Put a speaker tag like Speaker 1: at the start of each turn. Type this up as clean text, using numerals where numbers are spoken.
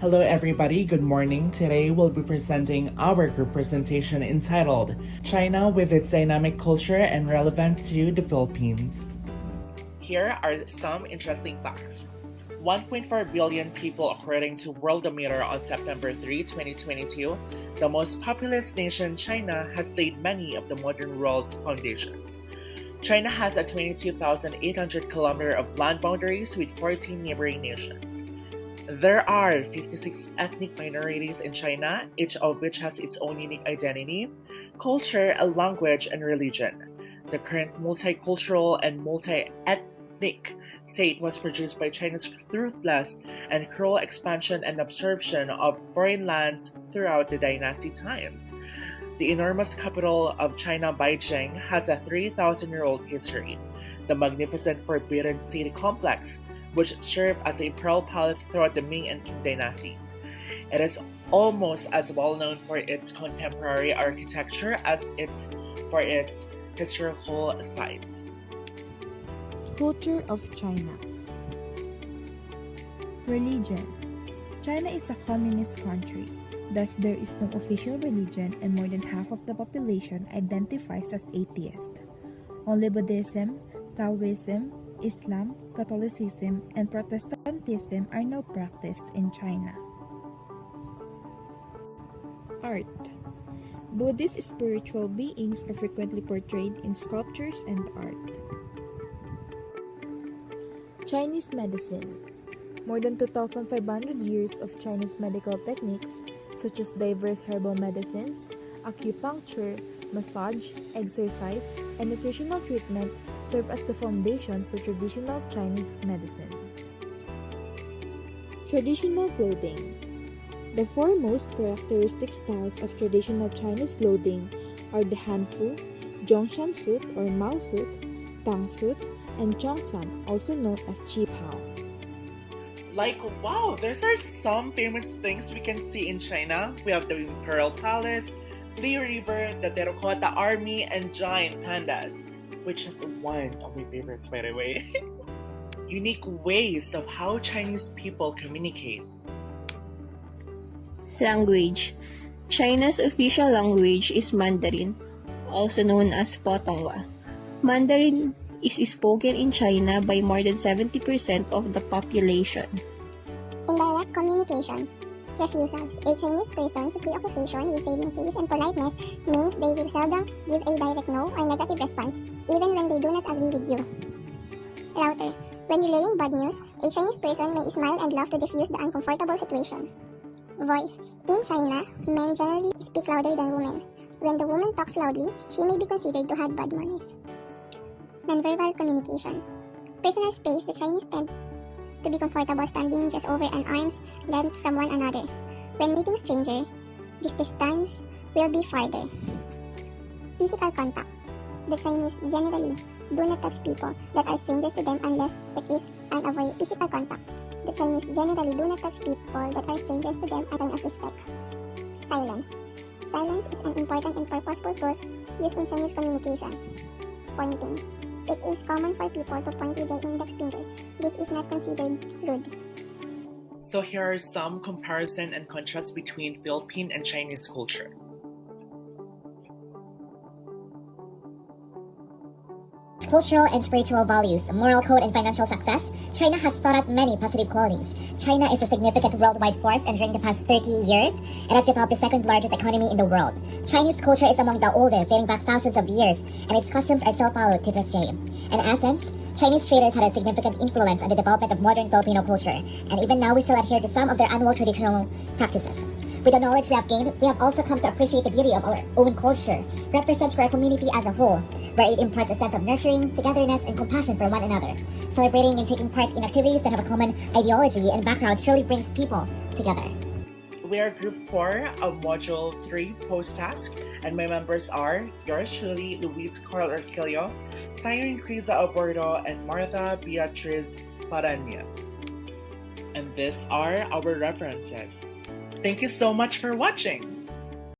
Speaker 1: Hello everybody, good morning. Today we'll be presenting our group presentation entitled China with its dynamic culture and relevance to the Philippines. Here are some interesting facts. 1.4 billion people according to Worldometer on September 3, 2022, the most populous nation, China, has laid many of the modern world's foundations. China has a 22,800 km of land boundaries with 14 neighboring nations. There are 56 ethnic minorities in China, each of which has its own unique identity, culture, language, and religion. The current multicultural and multi-ethnic state was produced by China's ruthless and cruel expansion and absorption of foreign lands throughout the dynasty times. The enormous capital of China, Beijing, has a 3,000-year-old history. The magnificent Forbidden City complex, which served as a imperial palace throughout the Ming and Qing dynasties. It is almost as well known for its contemporary architecture as for its historical sites.
Speaker 2: Culture of China. Religion. China is a communist country. Thus, there is no official religion and more than half of the population identifies as atheist. Only Buddhism, Taoism, Islam, Catholicism, and Protestantism are now practiced in China. Art. Buddhist spiritual beings are frequently portrayed in sculptures and art. Chinese medicine. More than 2,500 years of Chinese medical techniques, such as diverse herbal medicines, acupuncture, massage, exercise, and nutritional treatment serve as the foundation for traditional Chinese medicine. Traditional clothing. The four most characteristic styles of traditional Chinese clothing are the Hanfu, Zhongshan suit or Mao suit, Tang suit, and Zhongshan, also known as Qipao.
Speaker 1: Like, wow, those are some famous things we can see in China. We have the Imperial Palace, Li River, the Terracotta Army, and giant pandas, which is one of my favorites, by the way. Unique ways of how Chinese people communicate.
Speaker 3: Language. China's official language is Mandarin, also known as Putonghua. Mandarin is spoken in China by more than 70% of the population.
Speaker 4: Indirect communication. Refusals. A Chinese person's preoccupation with saving face and politeness means they will seldom give a direct no or negative response, even when they do not agree with you. Louder. When relaying bad news, a Chinese person may smile and laugh to diffuse the uncomfortable situation. Voice. In China, men generally speak louder than women. When the woman talks loudly, she may be considered to have bad manners. Nonverbal communication. Personal space. The Chinese tend to be comfortable standing just over an arm's length from one another. When meeting stranger, this distance will be farther. Physical contact. The Chinese generally do not touch people that are strangers to them unless it is unavoidable. Physical contact. The Chinese generally do not touch people that are strangers to them as a sign of respect. Silence. Silence is an important and purposeful tool used in Chinese communication. Pointing. It is common for people to point with their index finger. This is not considered rude.
Speaker 1: So here are some comparison and contrast between Philippine and Chinese culture.
Speaker 5: Cultural and spiritual values, moral code, and financial success, China has taught us many positive qualities. China is a significant worldwide force, and during the past 30 years, it has developed the second largest economy in the world. Chinese culture is among the oldest, dating back thousands of years, and its customs are still followed to this day. In essence, Chinese traders had a significant influence on the development of modern Filipino culture, and even now we still adhere to some of their annual traditional practices. With the knowledge we have gained, we have also come to appreciate the beauty of our own culture, represents for our community as a whole, where it imparts a sense of nurturing, togetherness, and compassion for one another. Celebrating and taking part in activities that have a common ideology and background surely brings people together.
Speaker 1: We are Group 4 of Module 3 Post-Task, and my members are yours truly, Luis Carl Urquillo, Siren Criza Obordo, and Martha Beatriz Paranya. And these are our references. Thank you so much for watching!